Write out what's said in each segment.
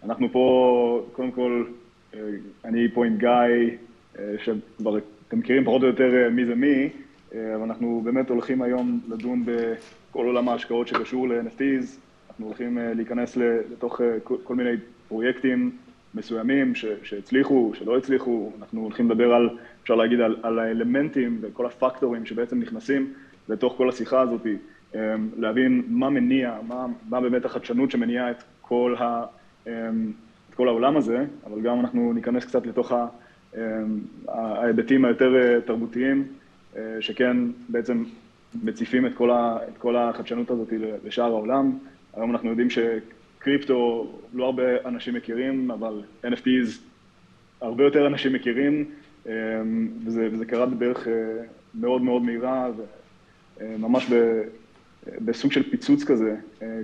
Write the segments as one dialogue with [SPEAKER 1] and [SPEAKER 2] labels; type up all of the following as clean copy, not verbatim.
[SPEAKER 1] אנחנו פה, קודם כל, אני פה עם גיא, שכבר אתם מכירים פחות או יותר מי זה מי, אבל אנחנו באמת הולכים היום לדון בכל עולם ההשקעות שקשור ל-NFTs. אנחנו הולכים להיכנס לתוך כל מיני פרויקטים מסוימים שהצליחו, שלא הצליחו. אנחנו הולכים לדבר על, אפשר להגיד, על האלמנטים וכל הפקטורים שבעצם נכנסים לתוך כל השיחה הזאת, להבין מה מניע, מה באמת החדשנות שמניעה את כל העולם הזה, אבל גם אנחנו ניכנס קצת לתוך ההיבטים היותר תרבותיים, שכן בעצם מציפים את כל החדשנות הזאת לשאר העולם. היום אנחנו יודעים שקריפטו לא הרבה אנשים מכירים, אבל NFTs הרבה יותר אנשים מכירים, וזה קרה בדרך מאוד מאוד מהירה, וממש בסוג של פיצוץ כזה,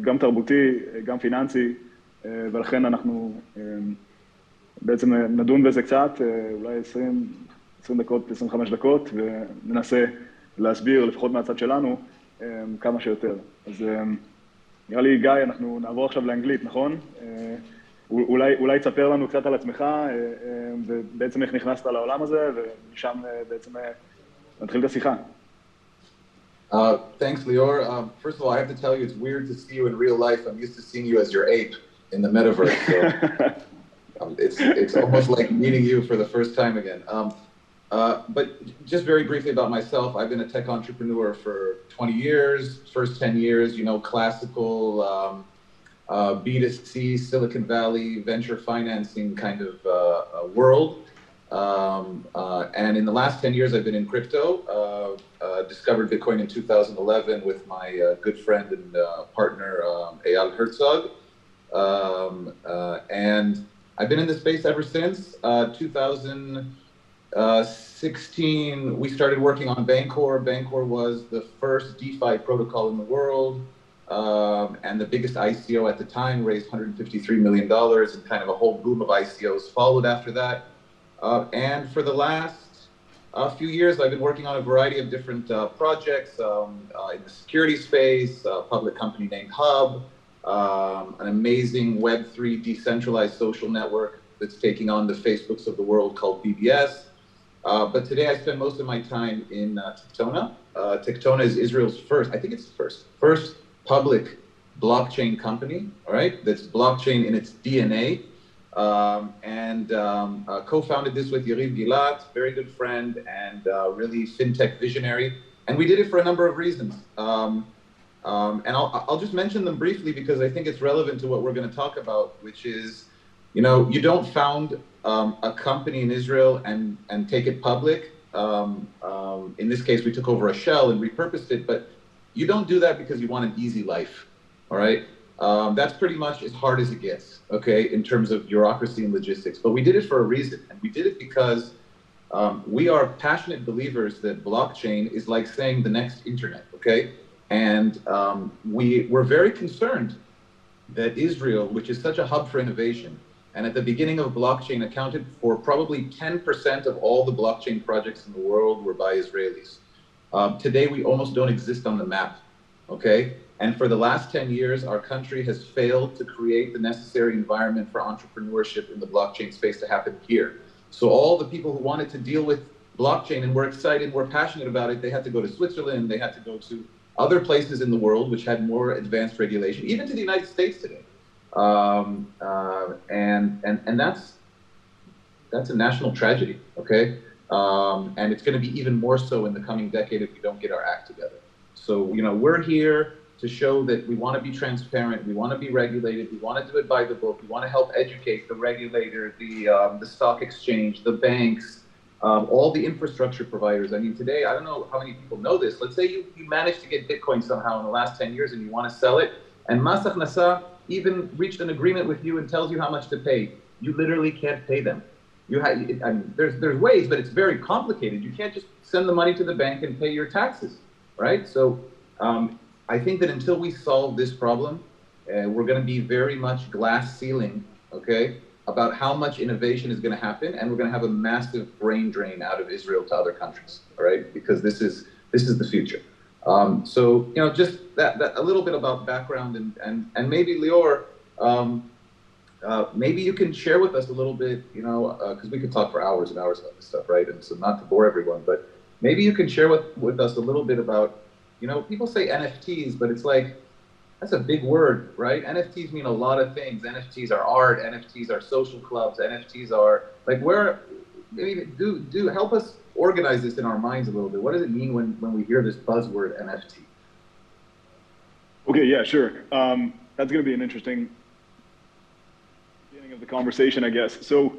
[SPEAKER 1] גם תרבותי, גם פיננסי, ולכן אנחנו בעצם נדון בזה קצת, אולי 20 דקות, 25 דקות, וננסה להסביר, לפחות מהצד שלנו, כמה שיותר. אז נראה לי, גיא, אנחנו נעבור עכשיו לאנגלית, נכון? אולי תספר לנו קצת על עצמך, ובעצם איך נכנסת לעולם הזה, ומשם בעצם נתחיל את השיחה.
[SPEAKER 2] Thanks, Lior. First of all, I have to tell you, it's weird to see you in real life. I'm used to seeing you as your ape in the metaverse. So it's almost like meeting you for the first time again. But just very briefly about myself, I've been a tech entrepreneur for 20 years. First 10 years, you know, classical B2C, Silicon Valley, venture financing kind of world. And in the last 10 years, I've been in crypto. Discovered Bitcoin in 2011 with my good friend and partner, Eyal Herzog. And I've been in this space ever since. 2016, we started working on Bancor. Bancor was the first DeFi protocol in the world. And the biggest ICO at the time, raised $153 million, and kind of a whole boom of ICOs followed after that. And for the last few years, I've been working on a variety of different projects in the security space, a public company named Hub, an amazing Web3 decentralized social network that's taking on the Facebooks of the world called BBS. But today I spend most of my time in Tectona. Tectona is Israel's first, I think it's the first public blockchain company, all right? That's blockchain in its DNA. Co-founded this with Yariv Gilat, very good friend and really fintech visionary. And we did it for a number of reasons. And I'll just mention them briefly because I think it's relevant to what we're going to talk about, which is, you know, you don't found a company in Israel and take it public. In this case, we took over a shell and repurposed it, but you don't do that because you want an easy life, all right? That's pretty much as hard as it gets, okay, in terms of bureaucracy and logistics. But we did it for a reason, and we did it because we are passionate believers that blockchain is like saying the next internet, okay? And we're very concerned that Israel, which is such a hub for innovation, and at the beginning of blockchain accounted for probably 10% of all the blockchain projects in the world were by Israelis. Today, we almost don't exist on the map, okay? And for the last 10 years, our country has failed to create the necessary environment for entrepreneurship in the blockchain space to happen here. So all the people who wanted to deal with blockchain and were excited, were passionate about it, they had to go to Switzerland, they had to go to other places in the world which had more advanced regulation, even to the United States today. And that's a national tragedy, okay? And it's going to be even more so in the coming decade if we don't get our act together. So, you know, we're here to show that we want to be transparent, we want to be regulated, we want to do it by the book, we want to help educate the regulator, the stock exchange, the banks, all the infrastructure providers. I mean, today, I don't know how many people know this. Let's say you managed to get Bitcoin somehow in the last 10 years and you want to sell it, and Mas Akhnasa even reached an agreement with you and tells you how much to pay. You literally can't pay them. I mean, there's ways, but it's very complicated. You can't just send the money to the bank and pay your taxes, right? So I think that until we solve this problem, we're going to be very much glass ceiling, okay, about how much innovation is going to happen, and we're going to have a massive brain drain out of Israel to other countries, all right? Because this is the future. So, just that a little bit about background and maybe Lior, maybe you can share with us a little bit, because we could talk for hours and hours about this stuff, right? And so not to bore everyone, but maybe you can share with us a little bit about, people say NFTs, but it's like, that's a big word, right? NFTs mean a lot of things. NFTs are art, NFTs are social clubs, NFTs are like maybe do help us organize this in our minds a little bit. What does it mean when we hear this buzzword NFT?
[SPEAKER 1] Okay, yeah, sure. That's going to be an interesting beginning of the conversation, I guess. So,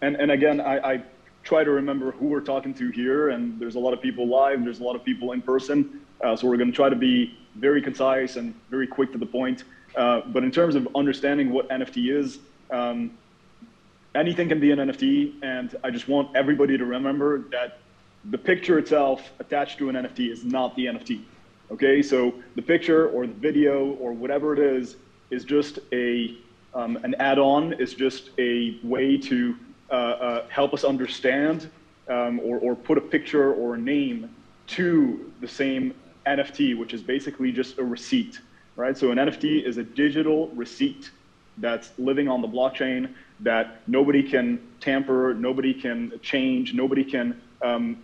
[SPEAKER 1] and again, I try to remember who we're talking to here, and there's a lot of people live, there's a lot of people in person, so we're going to try to be very concise and very quick to the point. But in terms of understanding what NFT is, anything can be an NFT, and I just want everybody to remember that the picture itself attached to an NFT is not the NFT. Okay, so the picture or the video or whatever it is just an add-on, is just a way to help us understand or put a picture or a name to the same NFT, which is basically just a receipt, right? So an NFT is a digital receipt that's living on the blockchain that nobody can tamper, nobody can change, nobody can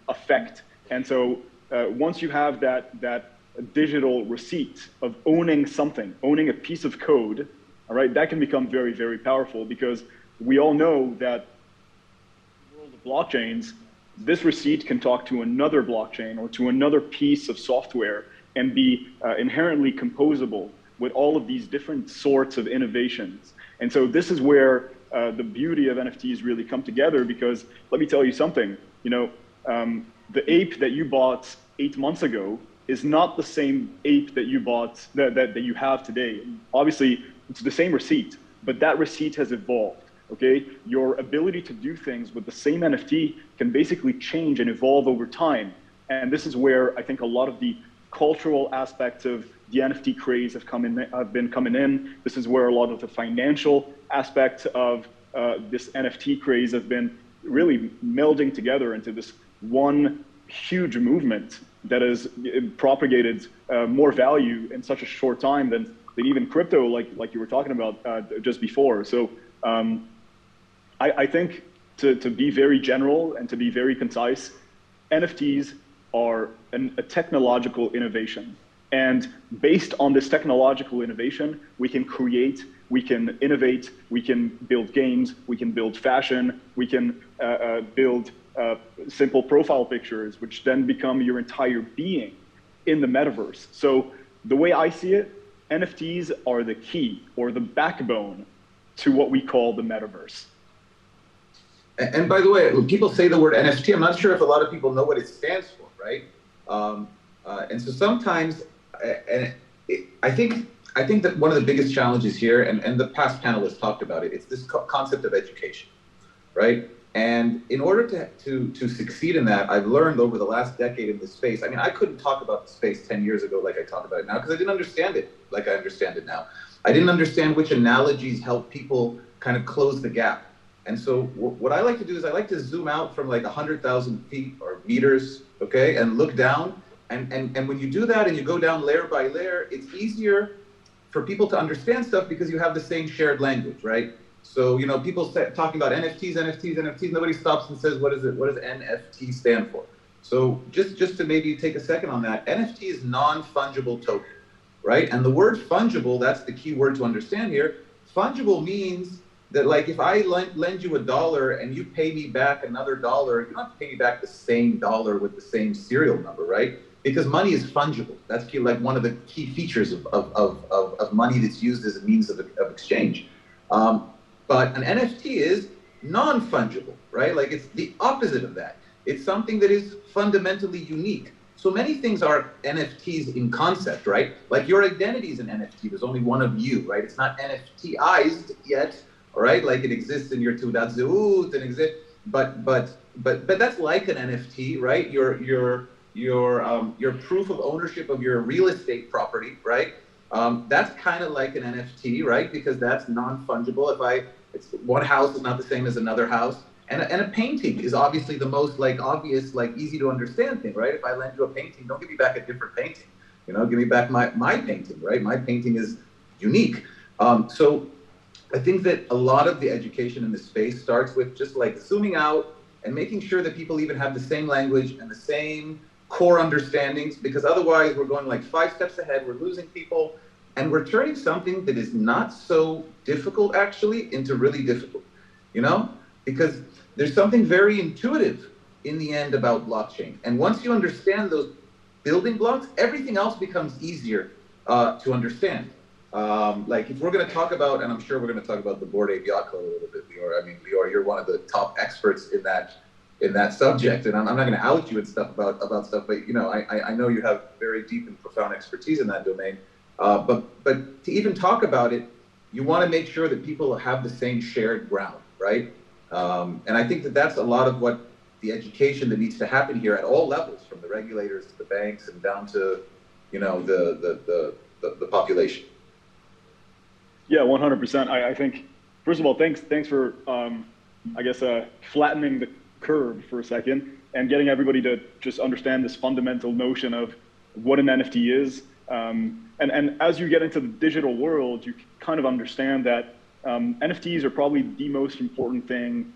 [SPEAKER 1] affect. And so once you have that digital receipt of owning something, owning a piece of code, all right, that can become very, very powerful, because we all know that in the world of blockchains, this receipt can talk to another blockchain or to another piece of software and be inherently composable with all of these different sorts of innovations. And so this is where the beauty of NFTs really come together, because let me tell you something, the ape that you bought 8 months ago is not the same ape that you bought, that you have today. Obviously, it's the same receipt, but that receipt has evolved. Okay, your ability to do things with the same NFT can basically change and evolve over time. And this is where I think a lot of the cultural aspects of the NFT craze have been coming in. This is where a lot of the financial aspects of this NFT craze have been really melding together into this one huge movement that has propagated more value in such a short time than even crypto, like you were talking about just before. So I think to be very general and to be very concise, NFTs are a technological innovation. And based on this technological innovation, we can create, we can innovate, we can build games, we can build fashion, we can build simple profile pictures, which then become your entire being in the metaverse. So the way I see it, NFTs are the key or the backbone to what we call the metaverse.
[SPEAKER 2] And by the way, when people say the word NFT, I'm not sure if a lot of people know what it stands for, right? And so sometimes, I think that one of the biggest challenges here, and the past panelists talked about it, it's this concept of education, right? And in order to succeed in that, I've learned over the last decade in this space, I mean, I couldn't talk about the space 10 years ago like I talk about it now, because I didn't understand it like I understand it now. I didn't understand which analogies help people kind of close the gap. And so what I like to do is I like to zoom out from like 100,000 feet or meters, okay, and look down. And when you do that and you go down layer by layer, it's easier for people to understand stuff because you have the same shared language, right? So, people talking about NFTs, nobody stops and says, what does NFT stand for? So just to maybe take a second on that, NFT is non-fungible token, right? And the word fungible, that's the key word to understand here. Fungible means that, like, if I lend you $1 and you pay me back another $1, you don't have to pay me back the same dollar with the same serial number, right? Because money is fungible. That's key, like one of the key features of money that's used as a means of exchange. But an NFT is non-fungible, right? Like, it's the opposite of that. It's something that is fundamentally unique. So many things are NFTs in concept, right? Like your identity is an NFT. There's only one of you, right? It's not NFTized yet, all right? Like it exists in your Teudat Zehut and exist, but that's like an NFT, right? Your proof of ownership of your real estate property, right? That's kind of like an NFT, right? Because that's non-fungible. One house is not the same as another house. And a painting is obviously the most obvious, easy to understand thing, right? If I lend you a painting, don't give me back a different painting. You know, give me back my painting, right? My painting is unique. So I think that a lot of the education in this space starts with just like zooming out and making sure that people even have the same language and the same core understandings, because otherwise we're going like 5 steps ahead, we're losing people, and we're turning something that is not so difficult actually into really difficult, you know? Because there's something very intuitive in the end about blockchain. And once you understand those building blocks, everything else becomes easier to understand. Like if we're going to talk about, and I'm sure we're going to talk about the Bored Ape Yacht Club a little bit, Lior. I mean, Lior, you're one of the top experts in that subject, and I'm not going to out you and stuff about stuff, but you know, I know you have very deep and profound expertise in that domain. But to even talk about it, you want to make sure that people have the same shared ground, right? And I think that that's a lot of what the education that needs to happen here at all levels, from the regulators to the banks and down to, you know, the population.
[SPEAKER 1] Yeah, 100%. I think, first of all, thanks for, I guess, flattening the curve for a second and getting everybody to just understand this fundamental notion of what an NFT is. And as you get into the digital world, you kind of understand that NFTs are probably the most important thing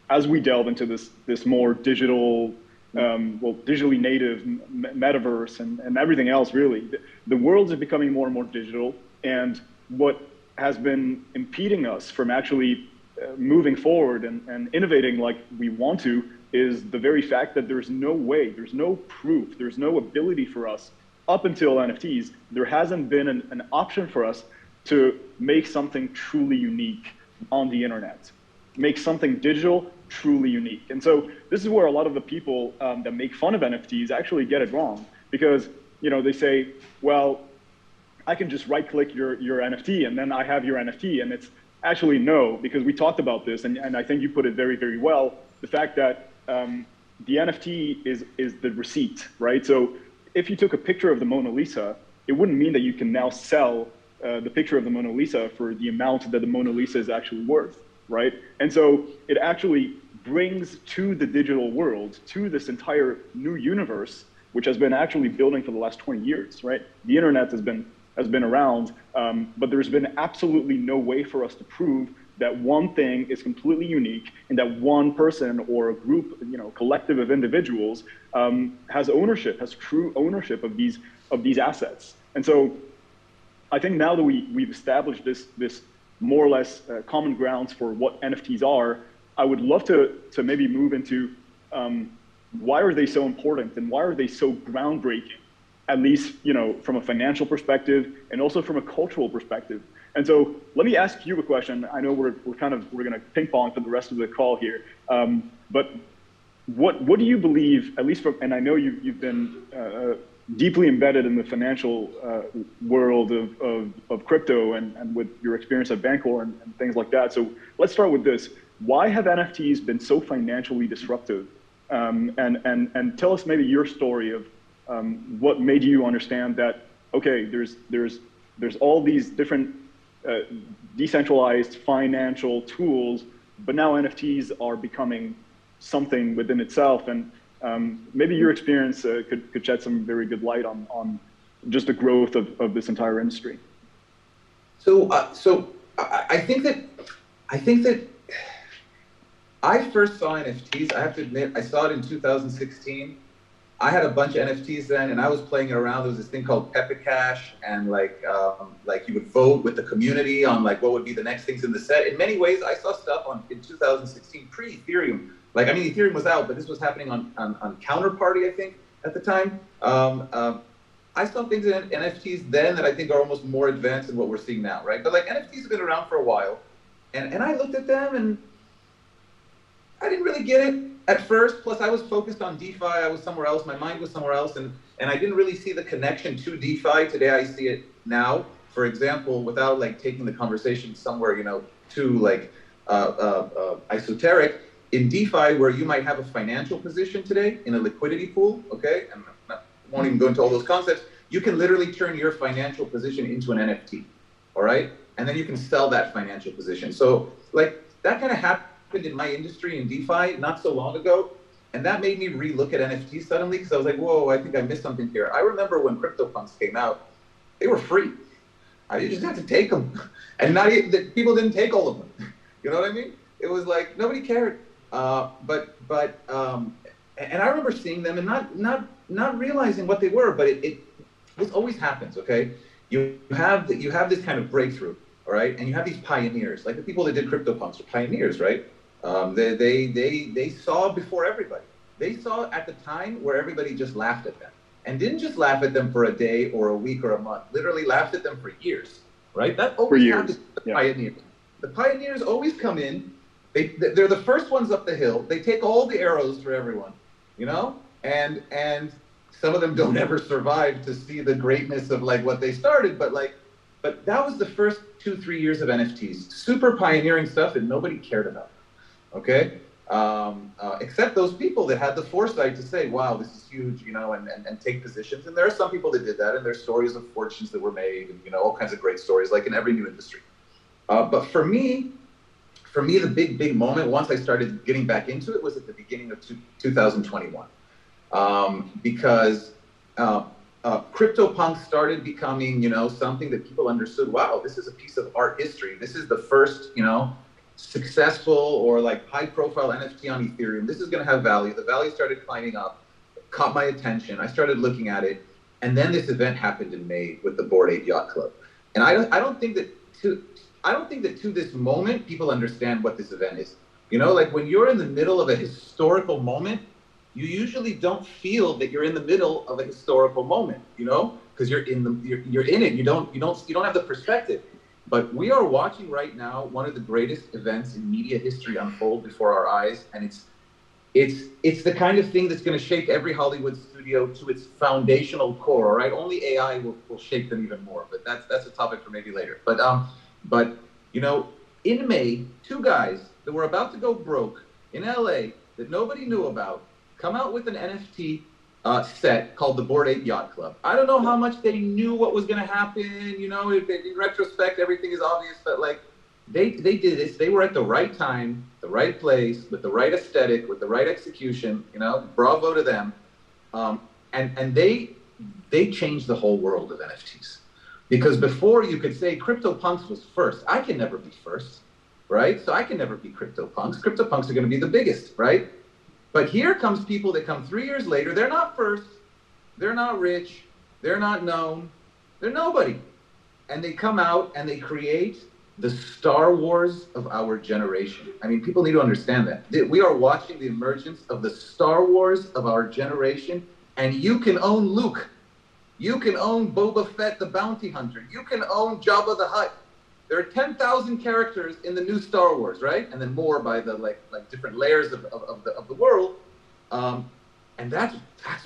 [SPEAKER 1] as we delve into this more digital, well, digitally native metaverse and everything else, really. The world is becoming more and more digital, and what has been impeding us from actually moving forward and innovating like we want to is the very fact that there's no way, there's no proof, there's no ability for us up until NFTs, there hasn't been an option for us to make something truly unique on the internet, make something digital truly unique. And so this is where a lot of the people that make fun of NFTs actually get it wrong, because you know, they say, well, I can just right click your NFT and then I have your NFT. And it's actually no, because we talked about this, and I think you put it very, very well, the fact that the NFT is the receipt, right? So if you took a picture of the Mona Lisa, it wouldn't mean that you can now sell the picture of the Mona Lisa for the amount that the Mona Lisa is actually worth, right? And so it actually brings to the digital world, to this entire new universe, which has been actually building for the last 20 years, right? The internet has been around, but there's been absolutely no way for us to prove that one thing is completely unique and that one person or a group, you know, collective of individuals has ownership, has true ownership of these assets. And so I think now that we've established this more or less common grounds for what NFTs are, I would love to maybe move into why are they so important and why are they so groundbreaking, at least, you know, from a financial perspective and also from a cultural perspective. And so let me ask you a question. I know we're going to ping pong for the rest of the call here, but what do you believe, at least from, and I know you've been deeply embedded in the financial world of crypto and with your experience at Bancor and things like that. So let's start with this. Why have NFTs been so financially disruptive? And tell us maybe your story of what made you understand that, okay, there's all these different decentralized financial tools, but now NFTs are becoming something within itself. And maybe your experience could shed some very good light on just the growth of this entire industry.
[SPEAKER 2] So I think that I first saw NFTs. I have to admit, I saw it in 2016. I had a bunch of NFTs then, and I was playing around. There was this thing called Pepe Cash, and like you would vote with the community on like what would be the next things in the set. In many ways, I saw stuff in 2016 pre-Ethereum. Like, I mean, Ethereum was out, but this was happening on Counterparty, I think, at the time. I saw things in NFTs then that I think are almost more advanced than what we're seeing now, right? But like NFTs have been around for a while, and I looked at them and I didn't really get it at first. Plus, I was focused on DeFi. I was somewhere else. My mind was somewhere else, and I didn't really see the connection to DeFi. Today, I see it now. For example, without like taking the conversation somewhere, you know, too like esoteric, in DeFi, where you might have a financial position today in a liquidity pool, okay, and I won't even go into all those concepts. You can literally turn your financial position into an NFT, all right, and then you can sell that financial position. So like that kind of happened in my industry in DeFi not so long ago, And that made me relook at NFTs suddenly because I was like, whoa, I think I missed something here. I remember when CryptoPunks came out, they were free. You just had to take them. And not even, people didn't take all of them. You know what I mean? It was like, nobody cared. And I remember seeing them and not realizing what they were, but this always happens, okay? You have this kind of breakthrough, all right? And you have these pioneers, like the people that did CryptoPunks are pioneers, right? They saw before everybody. They saw at the time where everybody just laughed at them. And didn't just laugh at them for a day or a week or a month, literally laughed at them for years, right? That always happens to the pioneers. The pioneers always come in, they're the first ones up the hill, they take all the arrows for everyone, you know? And some of them don't ever survive to see the greatness of like what they started, but that was the first 2-3 years of NFTs. Super pioneering stuff that nobody cared about, okay? Except those people that had the foresight to say, wow, this is huge, you know, and take positions. And there are some people that did that, and there's stories of fortunes that were made, and, you know, all kinds of great stories, like in every new industry. But for me, the big moment, once I started getting back into it, was at the beginning of 2021. Because CryptoPunks started becoming, you know, something that people understood, wow, this is a piece of art history. This is the first, you know, successful or like high profile NFT on Ethereum. This is going to have value. The value started climbing up, caught my attention. I started looking at it. And then this event happened in May with the Bored Ape Yacht Club. And I don't think that to this moment, people understand what this event is. You know, like when you're in the middle of a historical moment, you usually don't feel that you're in the middle of a historical moment, you know, because you're in it. You don't have the perspective. But we are watching right now one of the greatest events in media history unfold before our eyes, and it's the kind of thing that's going to shake every Hollywood studio to its foundational core. All right, only AI will shake them even more, but that's a topic for maybe later. But you know, in May, 2 guys that were about to go broke in LA that nobody knew about come out with an NFT set called the Bored Ape Yacht Club. I don't know how much they knew what was going to happen. You know, in retrospect, everything is obvious, but like they did this. They were at the right time, the right place, with the right aesthetic, with the right execution. You know, bravo to them. And they changed the whole world of NFTs. Because before you could say CryptoPunks was first. I can never be first, right? So I can never be CryptoPunks. CryptoPunks are going to be the biggest, right? But here comes people that come 3 years later. They're not first. They're not rich. They're not known. They're nobody. And they come out and they create the Star Wars of our generation. I mean, people need to understand that. We are watching the emergence of the Star Wars of our generation. And you can own Luke. You can own Boba Fett, the bounty hunter. You can own Jabba the Hutt. There are 10,000 characters in the new Star Wars, right? And then more by the like different layers of the world. And that's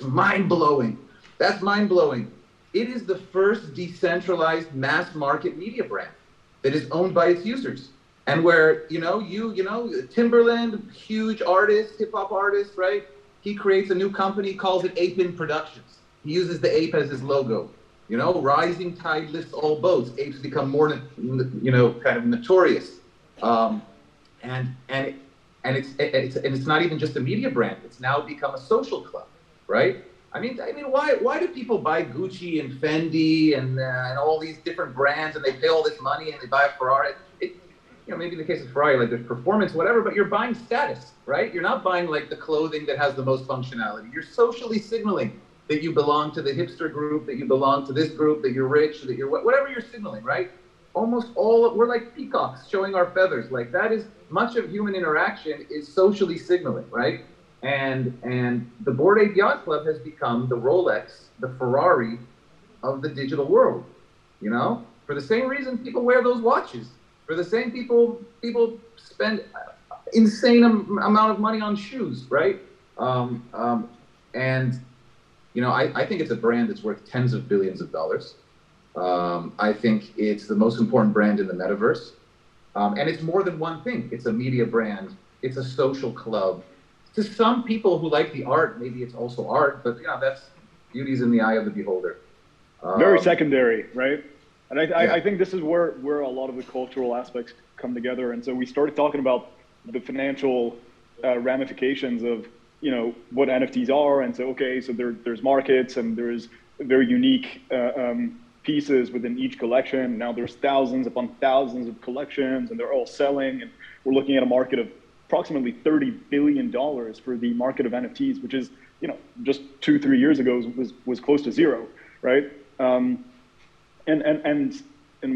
[SPEAKER 2] mind-blowing. That's mind-blowing. It is the first decentralized mass market media brand that is owned by its users. And where, you know, Timberland, huge artist, hip-hop artist, right? He creates a new company, calls it Ape Productions. He uses the ape as his logo. You know, rising tide lifts all boats. Apes become more, you know, kind of notorious. And it's not even just a media brand. It's now become a social club, right? I mean, why do people buy Gucci and Fendi and all these different brands, and they pay all this money and they buy a Ferrari? You know, maybe in the case of Ferrari, like there's performance, whatever, but you're buying status, right? You're not buying like the clothing that has the most functionality. You're socially signaling that you belong to the hipster group, that you belong to this group, that you're rich, that you're whatever you're signaling, right? Almost all, we're like peacocks showing our feathers. Like that is, much of human interaction is socially signaling, right? And the Bored Ape Yacht Club has become the Rolex, the Ferrari of the digital world, you know? For the same reason people wear those watches. For the same people spend insane amount of money on shoes, right? And you know, I think it's a brand that's worth tens of billions of dollars. I think it's the most important brand in the metaverse. And it's more than one thing. It's a media brand. It's a social club. To some people who like the art, maybe it's also art, but you know, that's beauty's in the eye of the beholder.
[SPEAKER 1] Very secondary, right? And I think this is where a lot of the cultural aspects come together. And so we started talking about the financial ramifications of what NFTs are and say, okay, so there's markets and there's very unique pieces within each collection. Now there's thousands upon thousands of collections and they're all selling, and we're looking at a market of approximately $30 billion for the market of NFTs, which is, just 2-3 years ago was close to zero, right? And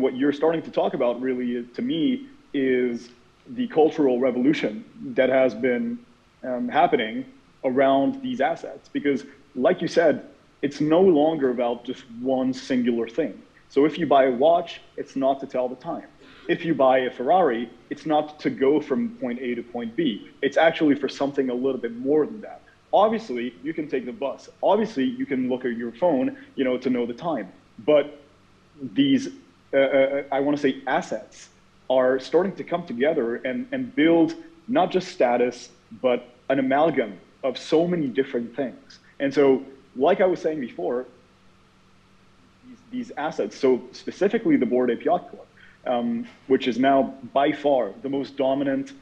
[SPEAKER 1] what you're starting to talk about really, to me, is the cultural revolution that has been happening around these assets. Because like you said, it's no longer about just one singular thing. So if you buy a watch, it's not to tell the time. If you buy a Ferrari, it's not to go from point A to point B. It's actually for something a little bit more than that. Obviously, you can take the bus. Obviously, you can look at your phone, to know the time. But these, I want to say, assets are starting to come together and build not just status, but an amalgam of so many different things. And so, like I was saying before, these assets, so specifically the Bored Ape Yacht Club, which is now by far the most dominant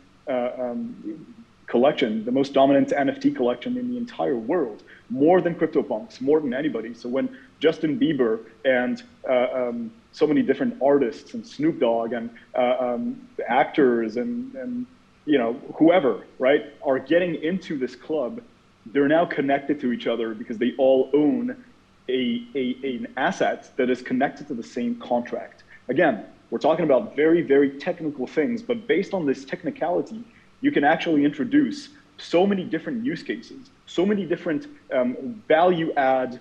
[SPEAKER 1] collection, the most dominant NFT collection in the entire world, more than CryptoPunks, more than anybody. So when Justin Bieber and so many different artists and Snoop Dogg and actors and whoever, right, are getting into this club, they're now connected to each other because they all own an asset that is connected to the same contract. Again, we're talking about very, very technical things, but based on this technicality, you can actually introduce so many different use cases, so many different value add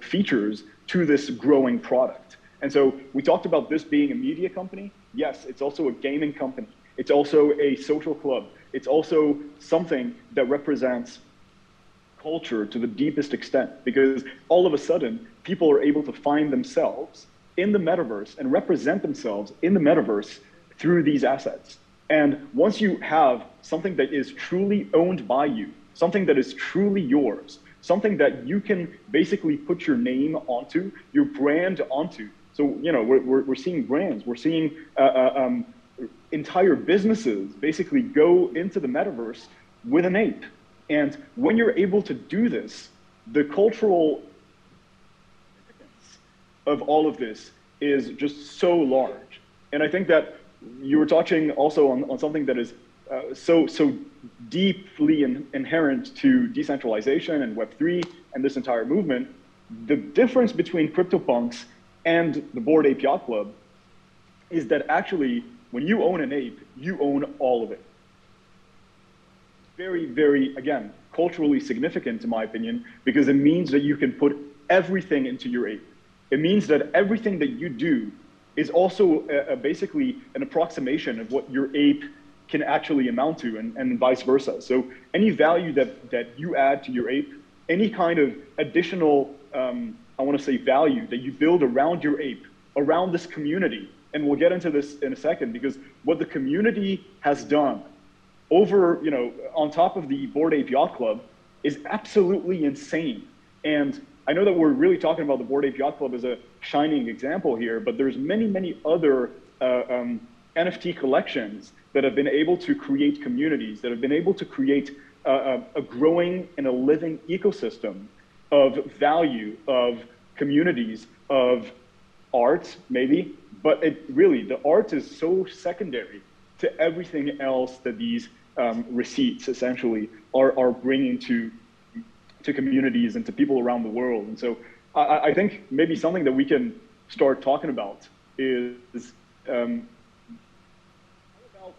[SPEAKER 1] features to this growing product. And so we talked about this being a media company. Yes, it's also a gaming company. It's also a social club. It's also something that represents culture to the deepest extent, because all of a sudden, people are able to find themselves in the metaverse and represent themselves in the metaverse through these assets. And once you have something that is truly owned by you, something that is truly yours, something that you can basically put your name onto, your brand onto. So, we're seeing brands, we're seeing entire businesses basically go into the metaverse with an ape. And when you're able to do this, the cultural significance of all of this is just so large. And I think that you were touching also on something that is so deeply inherent to decentralization and Web3 and this entire movement. The difference between CryptoPunks and the Bored Ape Yacht Club is that actually, when you own an ape, you own all of it. Very, very, again, culturally significant, in my opinion, because it means that you can put everything into your ape. It means that everything that you do is also basically an approximation of what your ape can actually amount to, and vice versa. So any value that you add to your ape, any kind of additional, I want to say, value that you build around your ape, around this community, and we'll get into this in a second, because what the community has done over, on top of the Bored Ape Yacht Club is absolutely insane. And I know that we're really talking about the Bored Ape Yacht Club as a shining example here, but there's many, many other NFT collections that have been able to create communities, that have been able to create a growing and a living ecosystem of value, of communities, of art, maybe, but the art is so secondary to everything else that these receipts essentially are bringing to communities and to people around the world. And so I think maybe something that we can start talking about is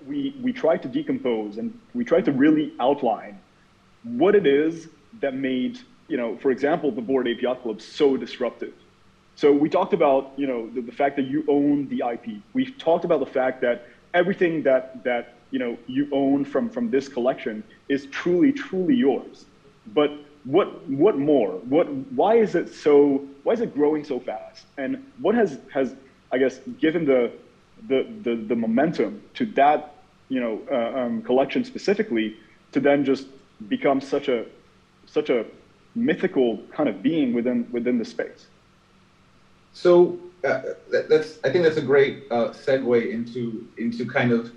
[SPEAKER 1] we try to decompose and we try to really outline what it is that made, for example, the Bored Ape Yacht Club so disruptive. So we talked about, the fact that you own the IP. We've talked about the fact that everything that you own from this collection is truly, truly yours. But what more? Why is it growing so fast? And what has I guess given the momentum to that collection specifically to then just become such a mythical kind of being within the space?
[SPEAKER 2] So I think that's a great segue into kind of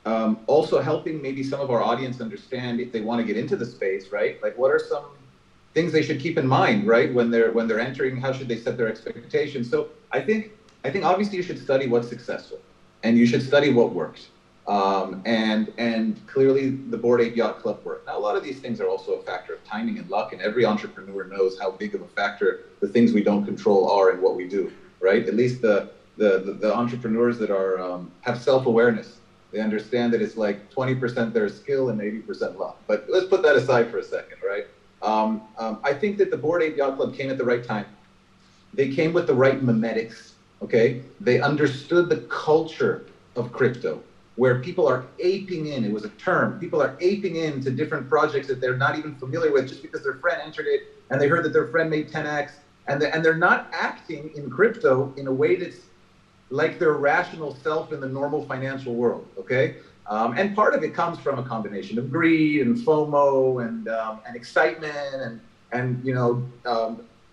[SPEAKER 2] Also helping maybe some of our audience understand if they want to get into the space, right? Like what are some things they should keep in mind, right? When they're entering, how should they set their expectations? So I think obviously you should study what's successful and you should study what works. And clearly the Bored Ape Yacht Club worked. Now a lot of these things are also a factor of timing and luck, and every entrepreneur knows how big of a factor the things we don't control are in what we do, right? At least the entrepreneurs that are have self-awareness. They understand that it's like 20% their skill and 80% luck. But let's put that aside for a second, right? I think that the Bored Ape Yacht Club came at the right time. They came with the right memetics, okay? They understood the culture of crypto, where people are aping in, it was a term, people are aping in to different projects that they're not even familiar with just because their friend entered it and they heard that their friend made 10x, and they're not acting in crypto in a way that's like their rational self in the normal financial world, okay? And part of it comes from a combination of greed and FOMO and excitement and you know,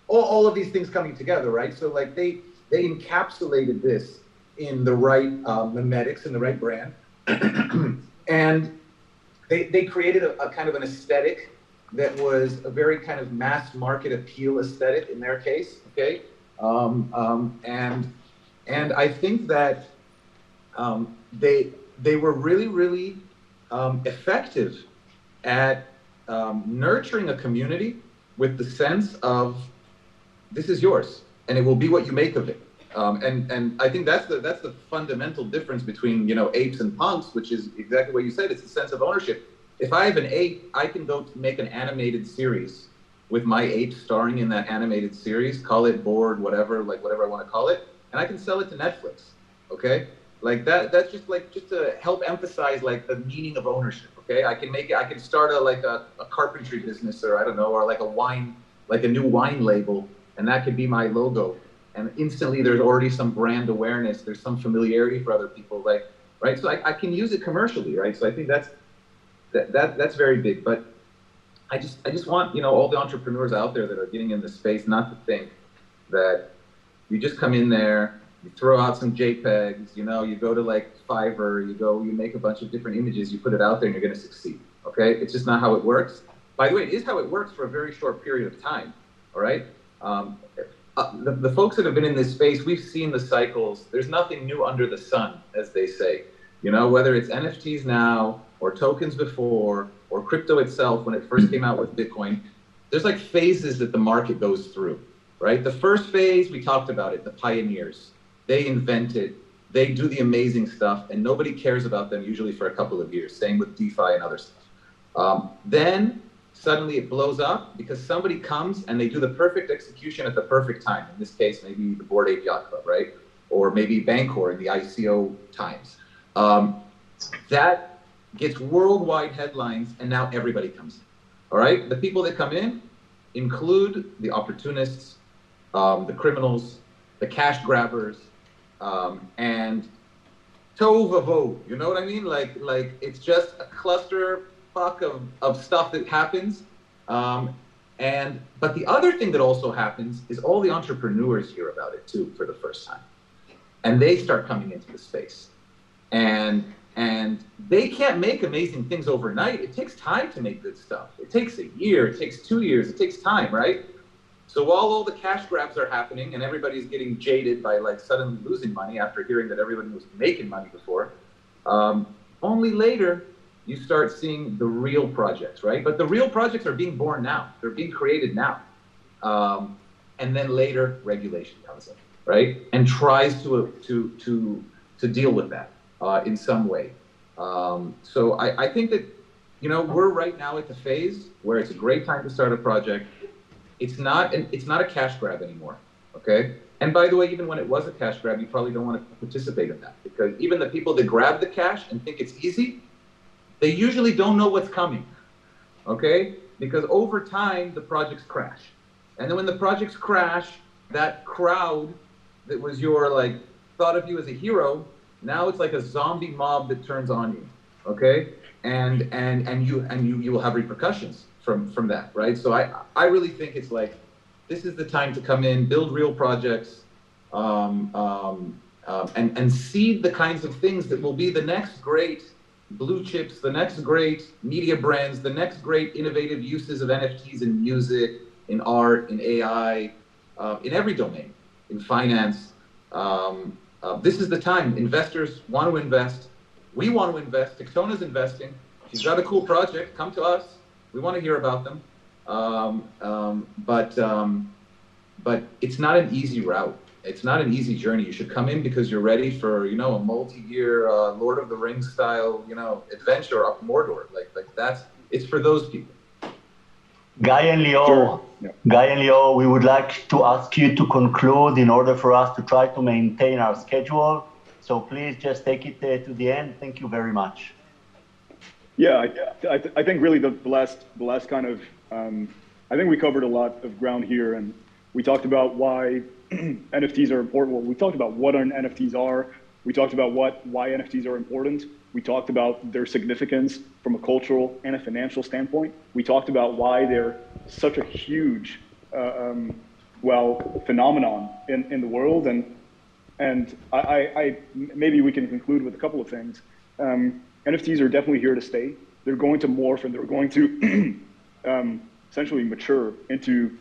[SPEAKER 2] all of these things coming together, right? So like they encapsulated this in the right memetics and the right brand. And they created a kind of an aesthetic that was a very kind of mass market appeal aesthetic in their case, okay? And I think that they were really, really effective at nurturing a community with the sense of this is yours and it will be what you make of it. And I think that's the fundamental difference between, you know, apes and punks, which is exactly what you said. It's the sense of ownership. If I have an ape, I can go make an animated series with my ape starring in that animated series, call it Bored, whatever, like whatever I want to call it, and I can sell it to Netflix, okay? Like that's just to help emphasize like the meaning of ownership, okay? I can start a carpentry business, or I don't know, or like a new wine label, and that could be my logo. And instantly there's already some brand awareness, there's some familiarity for other people, like, right? So I can use it commercially, right? So I think that's very big. But I just want, you know, all the entrepreneurs out there that are getting in the space not to think that you just come in there, you throw out some JPEGs, you know, you go to like Fiverr, you make a bunch of different images, you put it out there and you're going to succeed, okay? It's just not how it works. By the way, it is how it works for a very short period of time, all right? The folks that have been in this space, we've seen the cycles. There's nothing new under the sun, as they say. You know, whether it's NFTs now, or tokens before, or crypto itself when it first came out with Bitcoin, there's like phases that the market goes through, right? The first phase, we talked about it, the pioneers. They invent it, they do the amazing stuff, and nobody cares about them usually for a couple of years. Same with DeFi and other stuff. Then suddenly it blows up because somebody comes and they do the perfect execution at the perfect time. In this case, maybe the Bored Ape Yacht Club, right? Or maybe Bancor in the ICO times. That gets worldwide headlines, and now everybody comes in, all right? The people that come in include the opportunists, the criminals, the cash grabbers, and tohu vavohu, you know what I mean? Like it's just a cluster fuck of stuff that happens. But the other thing that also happens is all the entrepreneurs hear about it too for the first time. And they start coming into the space. And they can't make amazing things overnight. It takes time to make good stuff. It takes a year, it takes 2 years, it takes time, right? So while all the cash grabs are happening and everybody's getting jaded by like suddenly losing money after hearing that everybody was making money before, only later you start seeing the real projects, right? But the real projects are being born now. They're being created now. And then later regulation comes in, right? And tries to deal with that in some way. So I think that, you know, we're right now at the phase where it's a great time to start a project. It's not a cash grab anymore, okay? And by the way, even when it was a cash grab, you probably don't want to participate in that, because even the people that grab the cash and think it's easy, they usually don't know what's coming, okay? Because over time, the projects crash. And then when the projects crash, that crowd that was your, like, thought of you as a hero, now it's like a zombie mob that turns on you, okay? And you will have repercussions from that, right? So I really think it's like, this is the time to come in, build real projects, and seed the kinds of things that will be the next great blue chips, the next great media brands, the next great innovative uses of NFTs in music, in art, in AI, in every domain, in finance. This is the time. Investors want to invest. We want to invest. Tiktona's investing. If you've got a cool project, come to us. We want to hear about them. But it's not an easy route. It's not an easy journey. You should come in because you're ready for, you know, a multi-year Lord of the Rings style, you know, adventure up Mordor. Like that's, it's for those people.
[SPEAKER 3] Guy and Lior,
[SPEAKER 1] Sure. Yeah.
[SPEAKER 3] Guy and Lior, we would like to ask you to conclude in order for us to try to maintain our schedule. So please just take it to the end. Thank you very much.
[SPEAKER 1] Yeah, I think really the last kind of, I think we covered a lot of ground here, and we talked about why NFTs are important. Well, we talked about what NFTs are. We talked about why NFTs are important. We talked about their significance from a cultural and a financial standpoint. We talked about why they're such a huge, phenomenon in the world. And I maybe we can conclude with a couple of things. NFTs are definitely here to stay. They're going to morph and they're going to essentially mature into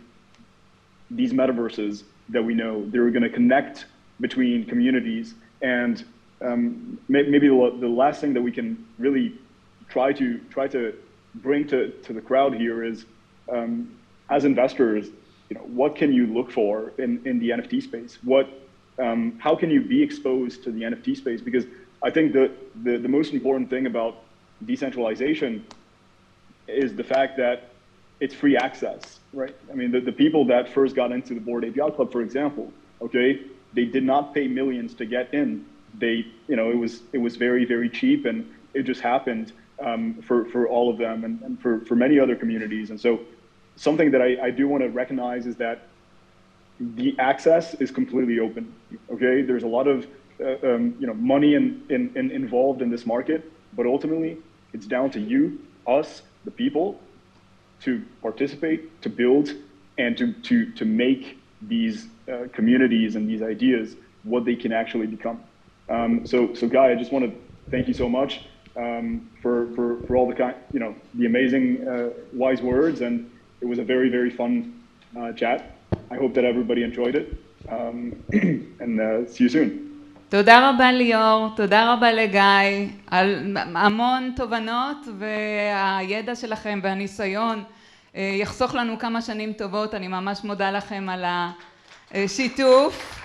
[SPEAKER 1] these metaverses that we know. They're going to connect between communities, and maybe the last thing that we can really try to bring to the crowd here is, as investors, you know, what can you look for in the NFT space? How can you be exposed to the NFT space? Because I think the most important thing about decentralization is the fact that it's free access, right? I mean, the people that first got into the Bored Ape Yacht Club, for example, okay, they did not pay millions to get in. They, you know, it was very, very cheap, and it just happened for all of them and for many other communities. And so something that I do want to recognize is that the access is completely open, okay? There's a lot of you know, money involved in this market, but ultimately it's down to you, us, the people, to participate, to build, and to make these communities and these ideas what they can actually become. So Guy, I just want to thank you so much for all the amazing wise words, and it was a very, very fun chat. I hope that everybody enjoyed it, and see you soon.
[SPEAKER 4] תודה רבה ליאור, תודה רבה לגיא, על המון תובנות, והידע שלכם והניסיון יחסוך לנו כמה שנים טובות. אני ממש מודה לכם על השיתוף.